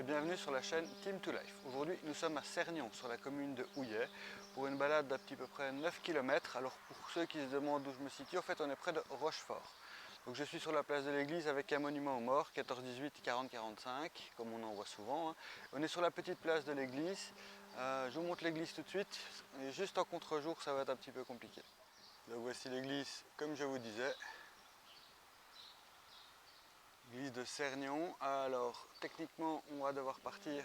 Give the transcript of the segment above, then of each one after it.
et bienvenue sur la chaîne Team to Life. Aujourd'hui nous sommes à Cernion sur la commune de Houillet pour une balade d'à peu près 9 km. Alors pour ceux qui se demandent où je me situe, en fait on est près de Rochefort. Donc je suis sur la place de l'église avec un monument aux morts, 14-18 et 40-45 comme on en voit souvent. Hein. On est sur la petite place de l'église. Je vous montre l'église tout de suite et juste en contre-jour ça va être un petit peu compliqué. Donc voici l'église comme je vous disais. L'église de Cernion. Alors techniquement on va devoir partir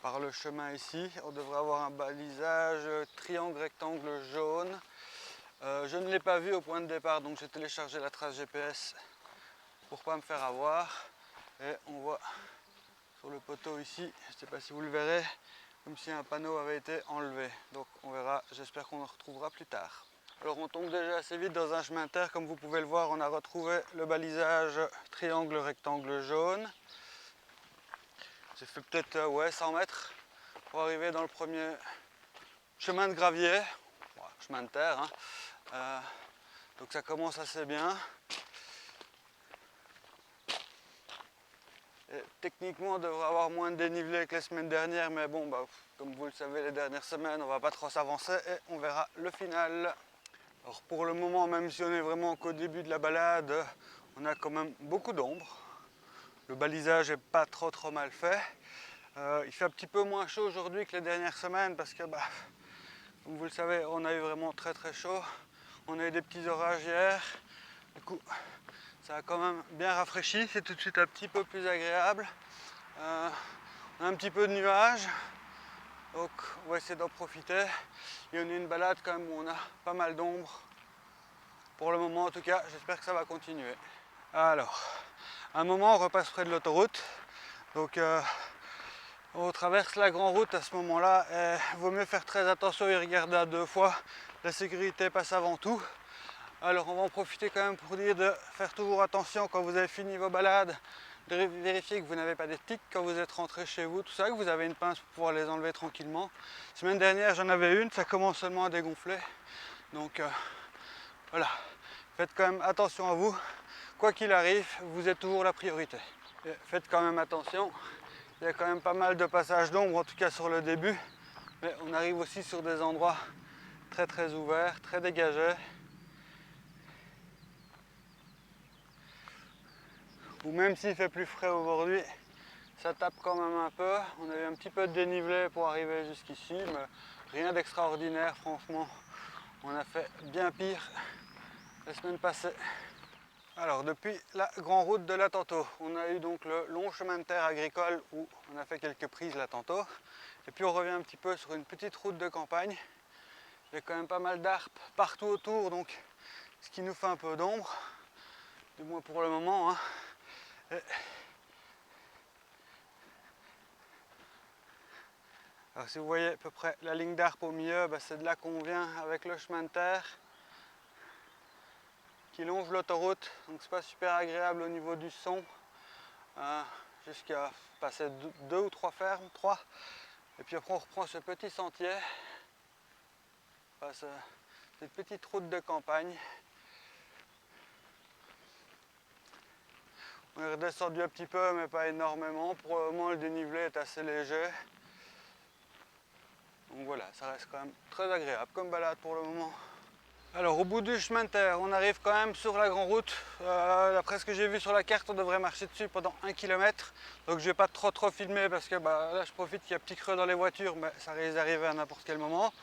par le chemin ici. On devrait avoir un balisage triangle rectangle jaune. Je ne l'ai pas vu au point de départ, donc j'ai téléchargé la trace GPS pour pas me faire avoir. Et on voit sur le poteau ici, je ne sais pas si vous le verrez, comme si un panneau avait été enlevé. Donc on verra, j'espère qu'on le retrouvera plus tard. Alors on tombe déjà assez vite dans un chemin de terre, comme vous pouvez le voir, on a retrouvé le balisage triangle rectangle jaune. J'ai fait peut-être 100 mètres pour arriver dans le premier chemin de gravier, chemin de terre. Hein. Donc ça commence assez bien. Et techniquement on devrait avoir moins de dénivelé que les semaines dernières, mais bon, comme vous le savez, les dernières semaines on va pas trop s'avancer et on verra le final. Alors pour le moment, même si on est vraiment qu'au début de la balade, on a quand même beaucoup d'ombre. Le balisage n'est pas trop mal fait. Il fait un petit peu moins chaud aujourd'hui que les dernières semaines parce que, comme vous le savez, on a eu vraiment très chaud. On a eu des petits orages hier. Du coup, ça a quand même bien rafraîchi. C'est tout de suite un petit peu plus agréable. On a un petit peu de nuages. Donc on va essayer d'en profiter. Et on a une balade quand même où on a pas mal d'ombre. Pour le moment en tout cas, j'espère que ça va continuer. Alors, à un moment on repasse près de l'autoroute. Donc on traverse la grande route à ce moment-là. Il vaut mieux faire très attention et regarder à deux fois. La sécurité passe avant tout. Alors on va en profiter quand même pour dire de faire toujours attention quand vous avez fini vos balades, de vérifier que vous n'avez pas des tiques quand vous êtes rentré chez vous, tout ça, que vous avez une pince pour pouvoir les enlever tranquillement. La semaine dernière j'en avais une, ça commence seulement à dégonfler. Donc voilà, faites quand même attention à vous. Quoi qu'il arrive, vous êtes toujours la priorité. Et faites quand même attention, il y a quand même pas mal de passages d'ombre, en tout cas sur le début. Mais on arrive aussi sur des endroits très ouverts, très dégagés. Ou même s'il fait plus frais aujourd'hui, ça tape quand même un peu. On a eu un petit peu de dénivelé pour arriver jusqu'ici, mais rien d'extraordinaire franchement. On a fait bien pire la semaine passée. Alors depuis la grande route de là tantôt, on a eu donc le long chemin de terre agricole où on a fait quelques prises là tantôt. Et puis on revient un petit peu sur une petite route de campagne. Il y a quand même pas mal d'arbres partout autour, donc ce qui nous fait un peu d'ombre, du moins pour le moment. Hein. Alors si vous voyez à peu près la ligne d'arbre au milieu, c'est de là qu'on vient avec le chemin de terre qui longe l'autoroute, donc c'est pas super agréable au niveau du son, jusqu'à passer deux ou trois fermes, trois, et puis après on reprend ce petit sentier, cette petite route de campagne. On est redescendu un petit peu mais pas énormément, pour le moment le dénivelé est assez léger. Donc voilà, ça reste quand même très agréable comme balade pour le moment. Alors au bout du chemin de terre, on arrive quand même sur la grande route. D'après ce que j'ai vu sur la carte, on devrait marcher dessus pendant 1 km. Donc je vais pas trop filmer parce que là je profite qu'il y a un petit creux dans les voitures, mais ça risque d'arriver à n'importe quel moment.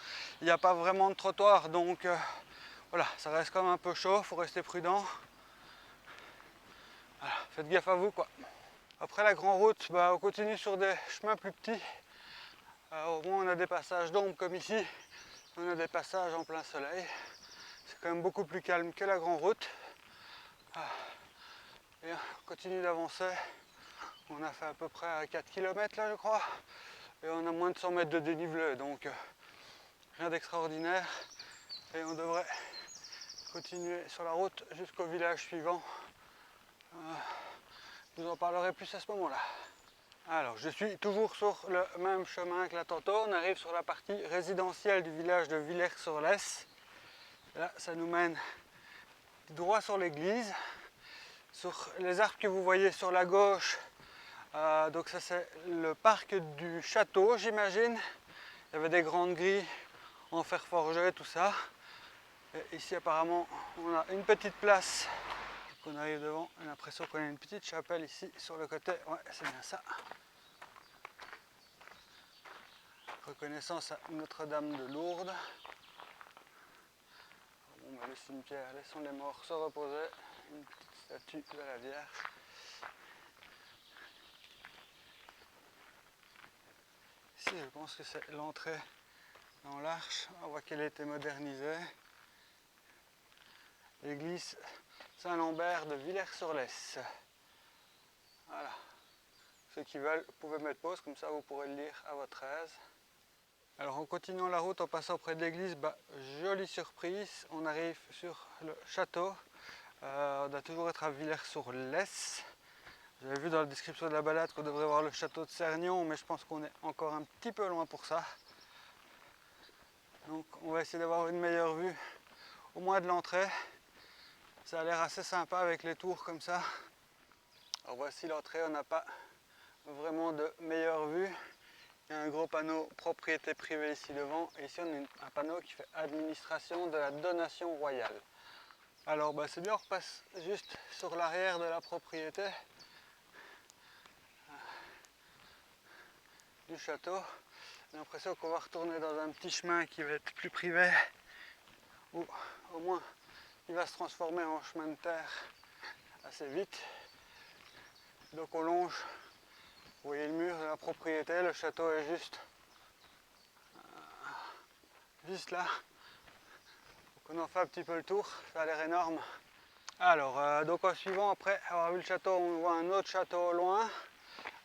Il n'y a pas vraiment de trottoir, donc voilà, ça reste quand même un peu chaud, il faut rester prudent. Voilà, faites gaffe à vous quoi. Après la grande route, on continue sur des chemins plus petits. Au moins on a des passages d'ombre comme ici, on a des passages en plein soleil. C'est quand même beaucoup plus calme que la grande route. Et on continue d'avancer. On a fait à peu près 4 km là je crois. Et on a moins de 100 mètres de dénivelé, donc rien d'extraordinaire. Et on devrait continuer sur la route jusqu'au village suivant. Je vous en parlerai plus à ce moment-là. Alors je suis toujours sur le même chemin que là tantôt. On arrive sur la partie résidentielle du village de Villers-sur-Lesse. Là ça nous mène droit sur l'église. Sur les arbres que vous voyez sur la gauche, Donc ça c'est le parc du château, j'imagine. Il y avait des grandes grilles en fer forgé, tout ça. Et ici apparemment on a une petite place. On arrive devant, on a l'impression qu'on a une petite chapelle ici sur le côté. Ouais, c'est bien ça. Reconnaissance à Notre-Dame de Lourdes. Bon, bah, le cimetière, laissons les morts se reposer. Une petite statue de la Vierge. Ici, je pense que c'est l'entrée dans l'arche. On voit qu'elle a été modernisée. L'église Saint-Lambert de Villers-sur-Lesse. Voilà. Ceux qui veulent, vous pouvez mettre pause, comme ça vous pourrez le lire à votre aise. Alors en continuant la route, en passant près de l'église, jolie surprise, on arrive sur le château. On doit toujours être à Villers-sur-Lesse. J'avais vu dans la description de la balade qu'on devrait voir le château de Cernion, mais je pense qu'on est encore un petit peu loin pour ça. Donc on va essayer d'avoir une meilleure vue, au moins de l'entrée. Ça a l'air assez sympa avec les tours comme ça. Alors voici l'entrée, on n'a pas vraiment de meilleure vue. Il y a un gros panneau propriété privée ici devant. Et ici on a un panneau qui fait administration de la donation royale. Alors c'est bien, on repasse juste sur l'arrière de la propriété du château. J'ai l'impression qu'on va retourner dans un petit chemin qui va être plus privé. Ou au moins il va se transformer en chemin de terre assez vite. Donc on longe, vous voyez le mur de la propriété, le château est juste là. Donc on en fait un petit peu le tour, ça a l'air énorme. Alors donc en suivant, après avoir vu le château, on voit un autre château au loin.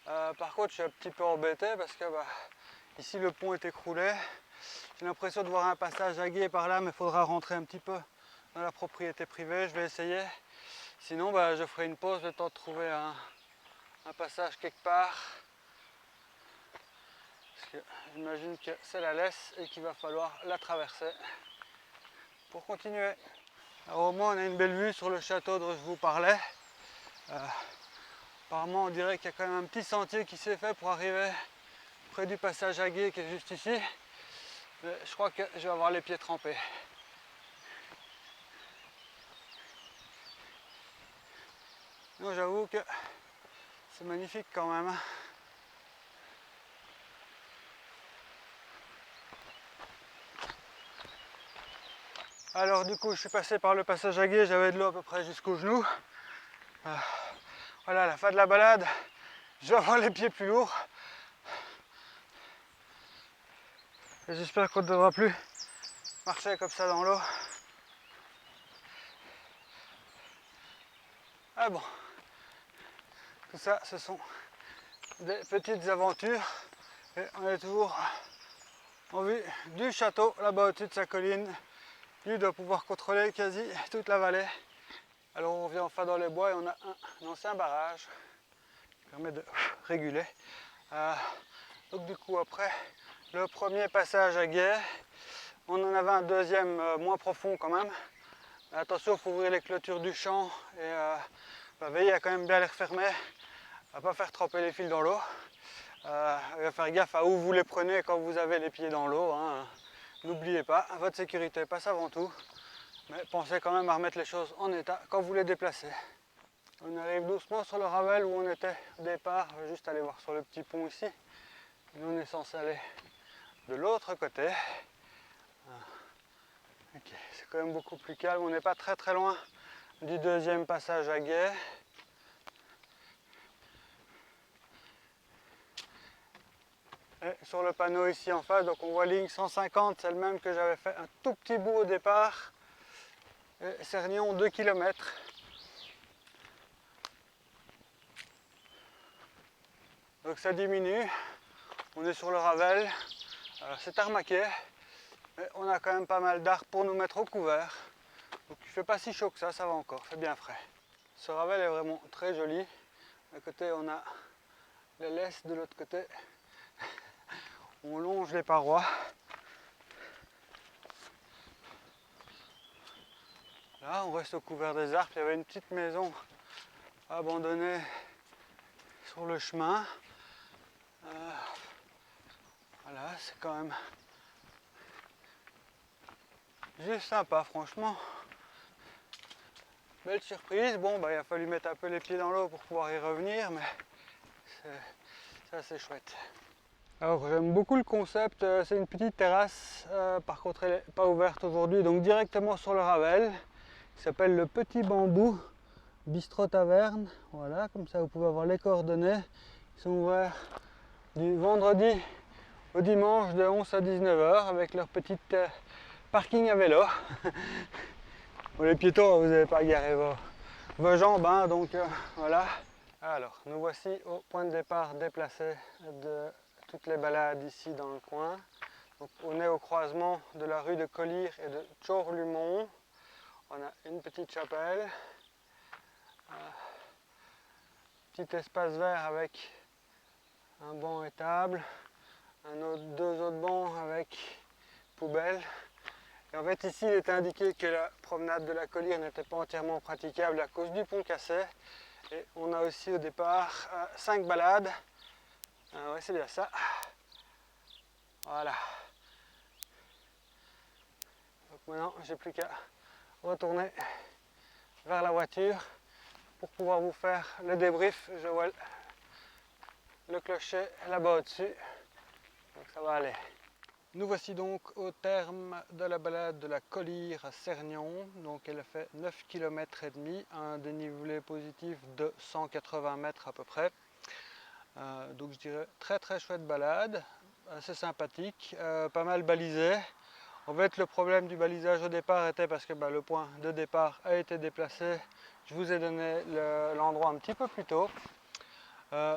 Par contre je suis un petit peu embêté parce que ici le pont est écroulé. J'ai l'impression de voir un passage à gué par là, mais il faudra rentrer un petit peu dans la propriété privée, je vais essayer. Sinon je ferai une pause, le temps de trouver un passage quelque part. Parce que j'imagine que c'est la laisse et qu'il va falloir la traverser pour continuer. Alors au moins on a une belle vue sur le château dont je vous parlais. Apparemment on dirait qu'il y a quand même un petit sentier qui s'est fait pour arriver près du passage à gué qui est juste ici. Mais je crois que je vais avoir les pieds trempés. Non, j'avoue que c'est magnifique quand même. Alors du coup je suis passé par le passage à gué, j'avais de l'eau à peu près jusqu'aux genoux. Voilà, à la fin de la balade, je vais avoir les pieds plus lourds. Et j'espère qu'on ne devra plus marcher comme ça dans l'eau. Ah bon, tout ça ce sont des petites aventures. Et on est toujours en vue du château, là-bas au-dessus de sa colline. Lui doit pouvoir contrôler quasi toute la vallée. Alors on revient enfin dans les bois et on a un ancien barrage qui permet de réguler. Donc du coup après le premier passage à gué, on en avait un deuxième moins profond quand même. Mais attention, il faut ouvrir les clôtures du champ et veiller à quand même bien les refermer, à pas faire tremper les fils dans l'eau. Et faire gaffe à où vous les prenez quand vous avez les pieds dans l'eau. Hein. N'oubliez pas, votre sécurité passe avant tout. Mais pensez quand même à remettre les choses en état quand vous les déplacez. On arrive doucement sur le Ravel où on était au départ. Je vais juste aller voir sur le petit pont ici. Nous on est censé aller de l'autre côté. Okay, c'est quand même beaucoup plus calme. On n'est pas très loin du deuxième passage à gué. Et sur le panneau ici en face, donc on voit ligne 150, c'est le même que j'avais fait un tout petit bout au départ. Et Cernion 2 km. Donc ça diminue. On est sur le Ravel. C'est armaqué. Mais on a quand même pas mal d'arbres pour nous mettre au couvert. Donc il ne fait pas si chaud que ça va encore, c'est bien frais. Ce Ravel est vraiment très joli. D'un côté on a les laisses, de l'autre côté on longe les parois. Là on reste au couvert des arbres. Il y avait une petite maison abandonnée sur le chemin. Voilà, c'est quand même juste sympa, franchement. Belle surprise. Bon, bah, il a fallu mettre un peu les pieds dans l'eau pour pouvoir y revenir, mais c'est assez chouette. Alors j'aime beaucoup le concept, c'est une petite terrasse, par contre elle n'est pas ouverte aujourd'hui, donc directement sur le Ravel, qui s'appelle le Petit Bambou Bistrot Taverne. Voilà, comme ça vous pouvez avoir les coordonnées. Ils sont ouverts du vendredi au dimanche de 11 à 19 h avec leur petite parking à vélo. Bon, les piétons, vous n'avez pas garé vos jambes, hein, donc voilà. Alors, nous voici au point de départ déplacé de toutes les balades ici dans le coin. Donc, on est au croisement de la rue de Collyre et de Tchorlumont. On a une petite chapelle, petit espace vert avec un banc et table, deux autres bancs avec poubelle. Et en fait ici il était indiqué que la promenade de la Collyre n'était pas entièrement praticable à cause du pont cassé. Et on a aussi au départ 5 balades. Ouais, c'est bien ça. Voilà. Donc maintenant j'ai plus qu'à retourner vers la voiture pour pouvoir vous faire le débrief. Je vois le clocher là-bas au-dessus. Donc ça va aller. Nous voici donc au terme de la balade de la Collyre à Cergnon. Donc elle a fait 9 km et demi, un dénivelé positif de 180 mètres à peu près. Donc je dirais très chouette balade, assez sympathique, pas mal balisé. En fait le problème du balisage au départ était parce que le point de départ a été déplacé. Je vous ai donné l'endroit un petit peu plus tôt.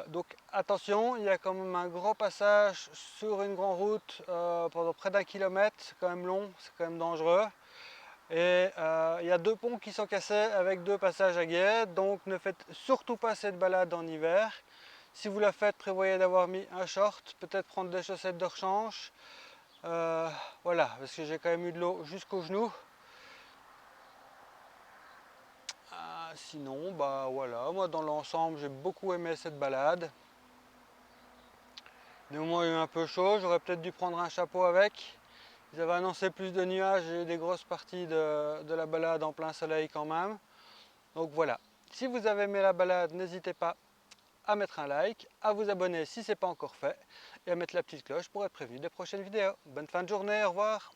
Donc attention, il y a quand même un gros passage sur une grande route pendant près d'1 kilomètre, c'est quand même long, c'est quand même dangereux. Et il y a 2 ponts qui sont cassés avec 2 passages à gué, donc ne faites surtout pas cette balade en hiver. Si vous la faites, prévoyez d'avoir mis un short, peut-être prendre des chaussettes de rechange. Voilà, parce que j'ai quand même eu de l'eau jusqu'aux genoux. Sinon, voilà, moi dans l'ensemble, j'ai beaucoup aimé cette balade. Des moments il y a eu un peu chaud, j'aurais peut-être dû prendre un chapeau avec. Ils avaient annoncé plus de nuages et des grosses parties de la balade en plein soleil quand même. Donc voilà, si vous avez aimé la balade, n'hésitez pas à mettre un like, à vous abonner si ce n'est pas encore fait et à mettre la petite cloche pour être prévenu des prochaines vidéos. Bonne fin de journée, au revoir.